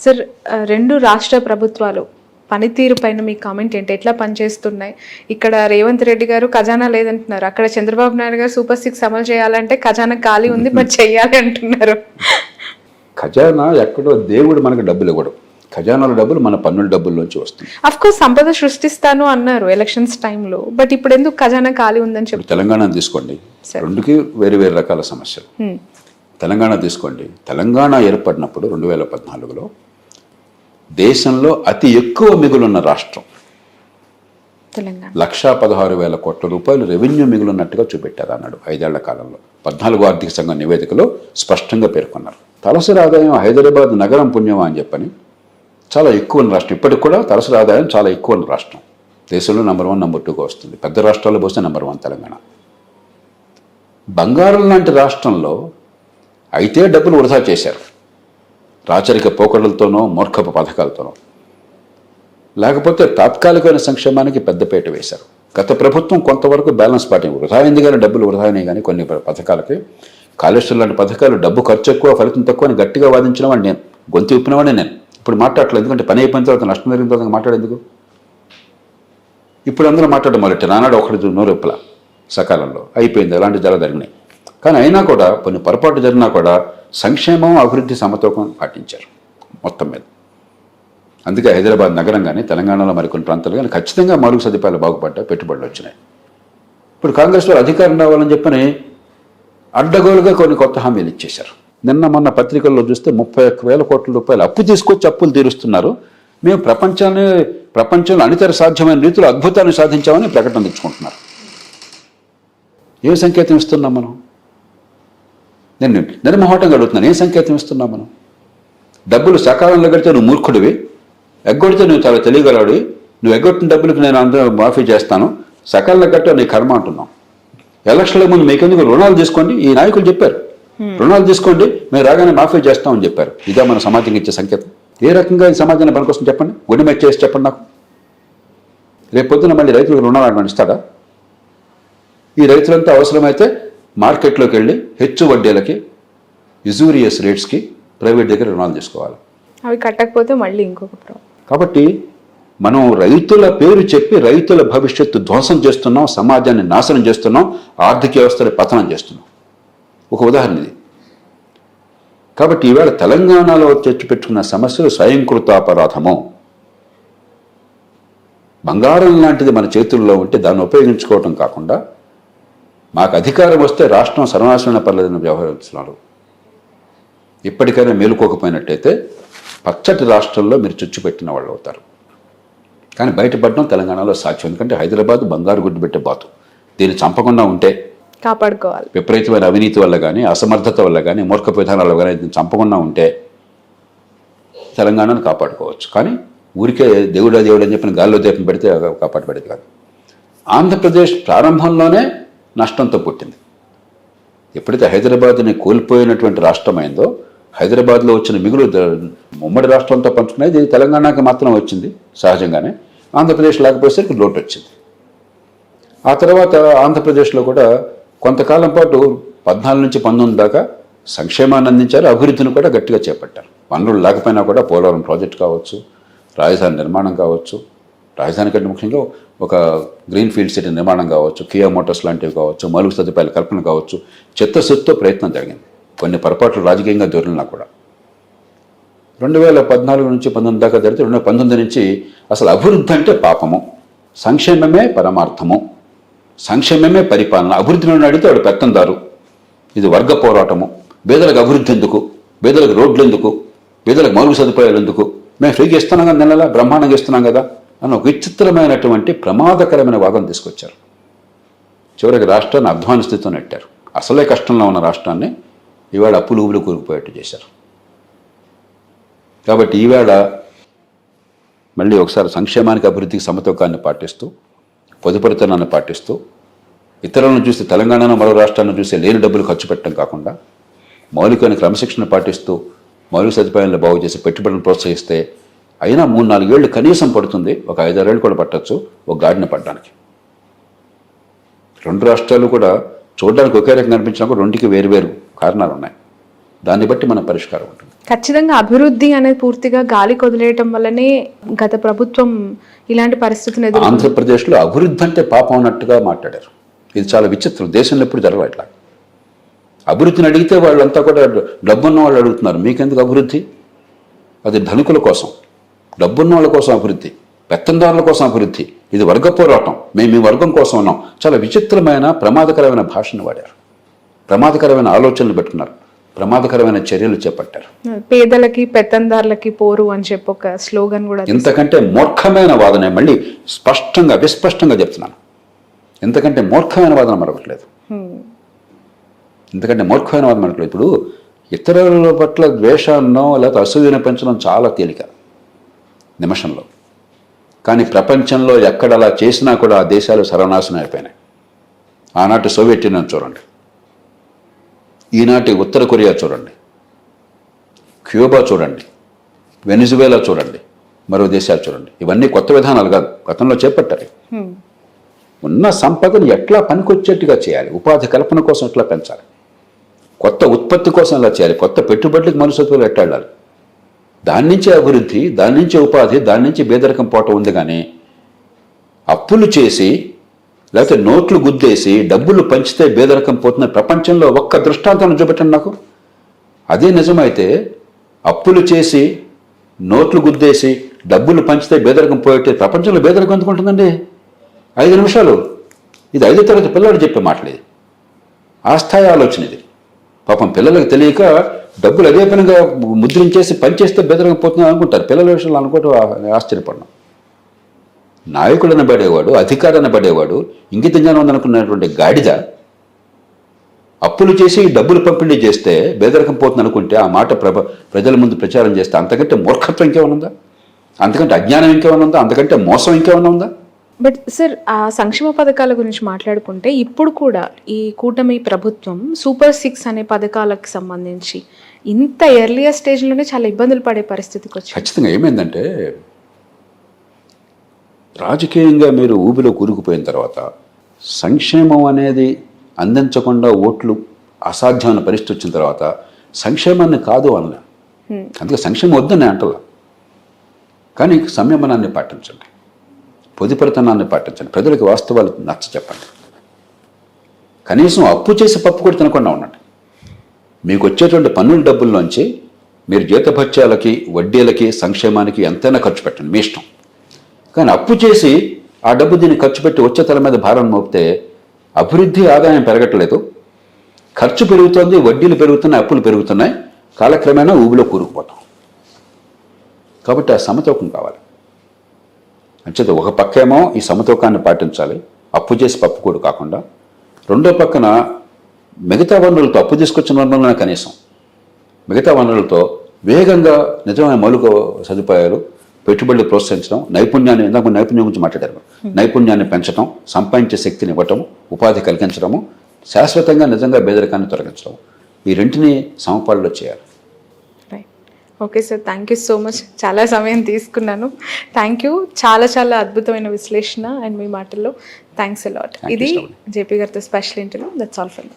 Sir, రెండు రాష్ట్ర ప్రభుత్వాలు పనితీరు పైన మీ కామెంట్ ఏంటి? ఎట్లా పనిచేస్తున్నాయి? ఇక్కడ రేవంత్ రెడ్డి గారు ఖజానా లేదంటున్నారు, అక్కడ చంద్రబాబు నాయుడు గారు సూపర్ 6 అమలు చేయాలంటే ఖజానా ఖాళీ ఉంది బట్ చెయ్యాలి అంటున్నారు. ఖజానా ఎక్కడో దేవుడు మనకు డబ్బులు ఇవ్వడు. ఖజానాల డబ్బులు మన పన్నుల డబ్బుల్లోంచి వస్తుంది. అఫ్ కోర్స్ సంపద సృష్టిస్తాను అన్నారు ఎలక్షన్స్ టైంలో, బట్ ఇప్పుడు ఎందుకు ఖజానా ఖాళీ ఉందని చెప్పి? తెలంగాణ తీసుకోండి, రెండుకి వేరు వేరు రకాల సమస్యలు. తెలంగాణ తీసుకోండి, తెలంగాణ ఏర్పడినప్పుడు 2014లో దేశంలో అతి ఎక్కువ మిగులున్న రాష్ట్రం తెలంగాణ. 1,16,000 కోట్ల రూపాయలు రెవెన్యూ మిగులున్నట్టుగా చూపెట్టారు అన్నాడు 5 ఏళ్ల కాలంలో. 14వ ఆర్థిక సంఘం నివేదికలో స్పష్టంగా పేర్కొన్నారు. తలసరి ఆదాయం హైదరాబాద్ నగరం పుణ్యమా అని చెప్పని చాలా ఎక్కువ ఉన్న రాష్ట్రం. ఇప్పటికి కూడా తలసరి ఆదాయం చాలా ఎక్కువ ఉన్న రాష్ట్రం. దేశంలో నెంబర్ 1, నెంబర్ 2గా వస్తుంది. పెద్ద రాష్ట్రాల్లో పోస్తే నెంబర్ 1 తెలంగాణ. బంగారం లాంటి రాష్ట్రంలో అయితే డబ్బులు వృధా చేశారు, రాచరిక పోకడలతోనో మూర్ఖపు పథకాలతోనో, లేకపోతే తాత్కాలికమైన సంక్షేమానికి పెద్దపీట వేశారు. గత ప్రభుత్వం కొంతవరకు బ్యాలెన్స్ పాటింది. వృధా అయింది కానీ డబ్బులు వృధా అయినాయి కానీ కొన్ని పథకాలకి. కాళేశ్వరం లాంటి పథకాలు డబ్బు ఖర్చు ఎక్కువ ఫలితం తక్కువ అని గట్టిగా వాదించిన వాడిని నేను, గొంతు విప్పినవాడిని నేను. ఇప్పుడు మాట్లాడలేదు, ఎందుకంటే పని అయిపోయిన తర్వాత నష్టం జరిగిన తర్వాత మాట్లాడేందుకు. ఇప్పుడు అందరూ మాట్లాడడం మొదలెట్టారు. నానాడు ఒకటి నోరెప్పుల సకాలంలో అయిపోయింది, అలాంటి చాలా జరిగినాయి. కానీ అయినా కూడా కొన్ని పొరపాటు జరిగినా కూడా సంక్షేమం అభివృద్ధి సమతూకం పాటించారు మొత్తం మీద. అందుకే హైదరాబాద్ నగరం కానీ తెలంగాణలో మరికొన్ని ప్రాంతాలు కానీ ఖచ్చితంగా మౌలిక సదుపాయాలు బాగుపడ్డాయి, పెట్టుబడులు వచ్చినాయి. ఇప్పుడు కాంగ్రెస్ వారు అధికారం రావాలని చెప్పని అడ్డగోలుగా కొన్ని కొత్త హామీలు ఇచ్చేశారు. నిన్న మొన్న పత్రికల్లో చూస్తే 31,000 కోట్ల రూపాయలు అప్పు తీసుకొచ్చి అప్పులు తీరుస్తున్నారు. మేము ప్రపంచంలో అనితర సాధ్యమైన రీతిలో అద్భుతాన్ని సాధించామని ప్రకటన తెచ్చుకుంటున్నారు. ఏ సంకేతం ఇస్తున్నాం మనం? నేను నిర్మోహటంగా అడుగుతున్నాను, ఏ సంకేతం ఇస్తున్నాం మనం? డబ్బులు సకాలంలో కడితే నువ్వు మూర్ఖుడివి, ఎగ్గొడితే నువ్వు చాలా తెలియగలవాడివి, నువ్వు ఎగ్గొట్టిన డబ్బులకు నేను అందరూ మాఫీ చేస్తాను, సకాలంలో కట్టే నీ కర్మ అంటున్నాం. ఎలక్షన్ల ముందు మీకెందుకు రుణాలు తీసుకోండి, ఈ నాయకులు చెప్పారు, రుణాలు తీసుకోండి మేము రాగానే మాఫీ చేస్తామని చెప్పారు. ఇదే మన సమాజంకి ఇచ్చే సంకేతం? ఏ రకంగా ఈ సమాజాన్ని పనికొస్తుంది చెప్పండి, గుడిమెట్ చేసి చెప్పండి నాకు. రేపు పొద్దున మళ్ళీ రైతులకు రుణాలు అనుమతిస్తాడా? ఈ రైతులంతా అవసరమైతే మార్కెట్లోకి వెళ్ళి హెచ్చు వడ్డీలకి, యుజూరియస్ రేట్స్కి ప్రైవేట్ దగ్గర రుణాలు తీసుకోవాలి. అవి కట్టకపోతే మళ్ళీ ఇంకొక ప్రాబ్లం. కాబట్టి మనం రైతుల పేరు చెప్పి రైతుల భవిష్యత్తు ధ్వంసం చేస్తున్నాం, సమాజాన్ని నాశనం చేస్తున్నాం, ఆర్థిక వ్యవస్థని పతనం చేస్తున్నాం. ఒక ఉదాహరణ ఇది. కాబట్టి ఈవేళ తెలంగాణలో తెచ్చిపెట్టుకున్న సమస్యలు స్వయంకృతాపరాధము. బంగారం లాంటిది మన చేతుల్లో ఉంటే దాన్ని ఉపయోగించుకోవటం కాకుండా మాకు అధికారం వస్తే రాష్ట్రం సర్వనాశనం పర్లేదని వ్యవహరిస్తున్నారు. ఇప్పటికైనా మేలుకోకపోయినట్టయితే పచ్చటి రాష్ట్రంలో మీరు చుచ్చుపెట్టిన వాళ్ళు అవుతారు. కానీ బయటపడడం తెలంగాణలో సాధ్యం. ఎందుకంటే హైదరాబాద్ బంగారు గుడ్డు పెట్టే బాతు. దీన్ని చంపకుండా ఉంటే కాపాడుకోవాలి. విపరీతమైన అవినీతి వల్ల కానీ, అసమర్థత వల్ల కానీ, మూర్ఖ విధానాల వల్ల కానీ దీన్ని చంపకుండా ఉంటే తెలంగాణను కాపాడుకోవచ్చు. కానీ ఊరికే దేవుడు అని చెప్పిన గాల్లో దీపం పెడితే కాపాడబడేది కాదు. ఆంధ్రప్రదేశ్ ప్రారంభంలోనే నష్టంతో పుట్టింది. ఎప్పుడైతే హైదరాబాద్ని కోల్పోయినటువంటి రాష్ట్రమైందో, హైదరాబాద్లో వచ్చిన మిగులు ఉమ్మడి రాష్ట్రంతో పంచుకునేది తెలంగాణకి మాత్రం వచ్చింది సహజంగానే. ఆంధ్రప్రదేశ్ లేకపోయేసరికి లోటు వచ్చింది. ఆ తర్వాత ఆంధ్రప్రదేశ్లో కూడా కొంతకాలం పాటు 14 నుంచి 19 దాకా సంక్షేమాన్ని అందించారు, అభివృద్ధిని కూడా గట్టిగా చేపట్టారు. వనరులు లేకపోయినా కూడా పోలవరం ప్రాజెక్ట్ కావచ్చు, రాజధాని నిర్మాణం కావచ్చు, రాజధాని కంటే ముఖ్యంగా ఒక గ్రీన్ ఫీల్డ్ సిటీ నిర్మాణం కావచ్చు, కియా మోటార్స్ లాంటివి కావచ్చు, మౌలిక సదుపాయాల కల్పన కావచ్చు, చిత్తశుద్ధితో ప్రయత్నం జరిగింది. కొన్ని పొరపాట్లు రాజకీయంగా దొరికినా కూడా 2014 నుంచి 19 దాకా జరిగితే 2019 నుంచి అసలు అభివృద్ధి అంటే పాపము, సంక్షేమమే పరమార్థము, సంక్షేమమే పరిపాలన. అభివృద్ధిని అడిగితే వాడు పెత్తందారు, ఇది వర్గ పోరాటము, పేదలకు అభివృద్ధి ఎందుకు, పేదలకు రోడ్లు ఎందుకు, పేదలకు మౌలిక సదుపాయాలు ఎందుకు, మేము ఫ్రీగా ఇస్తున్నాం కదా, నెలలా బ్రహ్మాండంగా ఇస్తున్నాం కదా అని ఒక విచిత్రమైనటువంటి ప్రమాదకరమైన వాదన తీసుకొచ్చారు. చివరికి రాష్ట్రాన్ని అధ్వాన స్థితితో నెట్టారు. అసలే కష్టంలో ఉన్న రాష్ట్రాన్ని ఈవేళ అప్పులు ఊబులు కూరుకుపోయేట్టు చేశారు. కాబట్టి ఈవేళ మళ్ళీ ఒకసారి సంక్షేమానికి అభివృద్ధికి సమతూకాన్ని పాటిస్తూ, పొదుపరితనాన్ని పాటిస్తూ, ఇతరులను చూసి తెలంగాణను మరో రాష్ట్రాలను చూసి లేని డబ్బులు ఖర్చు పెట్టడం కాకుండా మౌలికమైన క్రమశిక్షణ పాటిస్తూ మౌలిక సదుపాయాలను బాగు చేసి పెట్టుబడులను ప్రోత్సహిస్తే అయినా 3-4 ఏళ్ళు కనీసం పడుతుంది. ఒక 5-6 ఏళ్ళు కూడా పట్టచ్చు ఒక గాడిన పడడానికి. రెండు రాష్ట్రాలు కూడా చూడడానికి ఒకే రకంగా అనిపించినా కూడా రెండుకి వేరువేరు కారణాలు ఉన్నాయి. దాన్ని బట్టి మన పరిష్కారం ఉంటుంది. ఖచ్చితంగా అభివృద్ధి అనేది పూర్తిగా గాలి కొదిలేయటం వల్లనే గత ప్రభుత్వం ఇలాంటి పరిస్థితిని ఎదుర్కొంది. ఆంధ్రప్రదేశ్లో అభివృద్ధి అంటే పాపం అన్నట్టుగా మాట్లాడారు. ఇది చాలా విచిత్రం. దేశంలో ఎప్పుడు జరగదు ఇట్లా. అభివృద్ధిని అడిగితే వాళ్ళంతా కూడా డబ్బున్న వాళ్ళు అడుగుతున్నారు, మీకెందుకు అభివృద్ధి? అది ధనికుల కోసం, డబ్బున్న వాళ్ళ కోసం అభివృద్ధి, పెత్తందారుల కోసం అభివృద్ధి. ఇది వర్గ పోరాటం, మేము ఈ వర్గం కోసం ఉన్నాం. చాలా విచిత్రమైన ప్రమాదకరమైన భాషను వాడారు, ప్రమాదకరమైన ఆలోచనలు పెట్టుకున్నారు, ప్రమాదకరమైన చర్యలు చేపట్టారు. పేదలకి పెత్తందారులకి పోరు అని చెప్పి ఒక స్లోగన్ కూడా. ఇంతకంటే మూర్ఖమైన వాదన, మళ్ళీ స్పష్టంగా విస్పష్టంగా చెప్తున్నాను, ఇంతకంటే మూర్ఖమైన వాదన మరొకట్లేదు. ఎందుకంటే మూర్ఖమైన వాదన మరొకట్లేదు. ఇప్పుడు ఇతరుల పట్ల ద్వేషాన్నో లేకపోతే అసూయను పెంచడం చాలా తేలిక నిమిషంలో. కానీ ప్రపంచంలో ఎక్కడ అలా చేసినా కూడా ఆ దేశాలు సర్వనాశనం అయిపోయినాయి. ఆనాటి సోవియట్ యూనియన్ చూడండి, ఈనాటి ఉత్తర కొరియా చూడండి, క్యూబా చూడండి, వెనిజువేలా చూడండి, మరో దేశాలు చూడండి. ఇవన్నీ కొత్త విధానాలు కాదు, గతంలో చేపట్టారు. ఉన్న సంపదను ఎట్లా పనికొచ్చేట్టుగా చేయాలి, ఉపాధి కల్పన కోసం ఎట్లా పెంచాలి, కొత్త ఉత్పత్తి కోసం ఎలా చేయాలి, కొత్త పెట్టుబడులకు మనుషులు ఎట్లా వెళ్ళాలి, దాని నుంచే అభివృద్ధి, దాని నుంచే ఉపాధి, దాని నుంచి పేదరికం పోవటం ఉంది. కానీ అప్పులు చేసి లేకపోతే నోట్లు గుద్దేసి డబ్బులు పంచితే పేదరికం పోతున్న ప్రపంచంలో ఒక్క దృష్టాంతాన్ని చూపెట్టండి నాకు. అదే నిజమైతే అప్పులు చేసి నోట్లు గుద్దేసి డబ్బులు పంచితే పేదరికం పోయేటే ప్రపంచంలో పేదరికం ఎందుకుంటుందండి? 5 నిమిషాలు. ఇది 5వ తరగతి పిల్లలు చెప్పే మాటలేదు. ఆ స్థాయి ఆలోచన ఇది. పాపం పిల్లలకు తెలియక డబ్బులు అదే పనిగా ముద్రించేసి పనిచేస్తే బెదరగా పోతున్నాం అనుకుంటారు. పిల్లల విషయంలో అనుకోవటం ఆశ్చర్యపడినాం. నాయకుడు అనబడేవాడు, అధికారి అనబడేవాడు, ఇంగిత జ్ఞానం ఉందనుకున్నటువంటి గాడిద అప్పులు చేసి డబ్బులు పంపిణీ చేస్తే బేదరకం పోతుంది అనుకుంటే ఆ మాట ప్రజల ముందు ప్రచారం చేస్తే అంతకంటే మూర్ఖత్వం ఇంకేమైనా ఉందా? అంతకంటే అజ్ఞానం ఇంకేమైనా ఉందా? అంతకంటే మోసం ఇంకేమైనా ఉందా? బట్ సార్, ఆ సంక్షేమ పథకాల గురించి మాట్లాడుకుంటే ఇప్పుడు కూడా ఈ కూటమి ప్రభుత్వం సూపర్ 6 అనే పథకాలకు సంబంధించి ఇంత ఎర్లియర్ స్టేజ్లోనే చాలా ఇబ్బందులు పడే పరిస్థితికి వచ్చింది. ఖచ్చితంగా ఏమైందంటే, రాజకీయంగా మీరు ఊబిలో కూరుకుపోయిన తర్వాత సంక్షేమం అనేది అందించకుండా ఓట్లు అసాధ్యమైన పరిస్థితి వచ్చిన తర్వాత సంక్షేమాన్ని కాదు అన్న, అందుకే సంక్షేమం వద్దని అంటలా. కానీ సంయమనాన్ని పాటించండి, పొదుపరితనాన్ని పాటించండి, ప్రజలకు వాస్తవాలు నచ్చ చెప్పండి. కనీసం అప్పు చేసి పప్పు కూడా తినకుండా ఉండండి. మీకు వచ్చేటువంటి పన్నుల డబ్బుల్లోంచి మీరు జీతభత్యాలకి, వడ్డీలకి, సంక్షేమానికి ఎంతైనా ఖర్చు పెట్టండి, మీ ఇష్టం. కానీ అప్పు చేసి ఆ డబ్బు దీన్ని ఖర్చు పెట్టి వచ్చే తల మీద భారం మోపితే అభివృద్ధి, ఆదాయం పెరగట్లేదు, ఖర్చు పెరుగుతోంది, వడ్డీలు పెరుగుతున్నాయి, అప్పులు పెరుగుతున్నాయి, కాలక్రమేణా ఊబిలో కూరుకుపోతాం. కాబట్టి ఆ సమతూకం కావాలి. అంచేత ఒక పక్కేమో ఈ సమతూకాన్ని పాటించాలి, అప్పు చేసి పప్పు కూడా కాకుండా. రెండో పక్కన మిగతా వనరులతో, అప్పు తీసుకొచ్చిన వనరులనే కనీసం మిగతా వనరులతో వేగంగా నిజమైన మౌలిక సదుపాయాలు, పెట్టుబడులు ప్రోత్సహించడం, నైపుణ్యాన్ని, ఇందాక నైపుణ్యం గురించి మాట్లాడారు, నైపుణ్యాన్ని పెంచడం, సంపాదించే శక్తిని ఇవ్వటం, ఉపాధి కలిగించడము, శాశ్వతంగా నిజంగా పేదరికాన్ని తొలగించడం, ఈ రెంటిని సమపాల్లో చేయాలి. Okay sir, thank you so much. చాలా సమయం తీసుకున్నాను. Thank you. చాలా చాలా అద్భుతమైన విశ్లేషణ అండ్ మీ మాటల్లో థ్యాంక్స్ అలాట్. ఇది జేపీ గారితో special interview. That's all for me.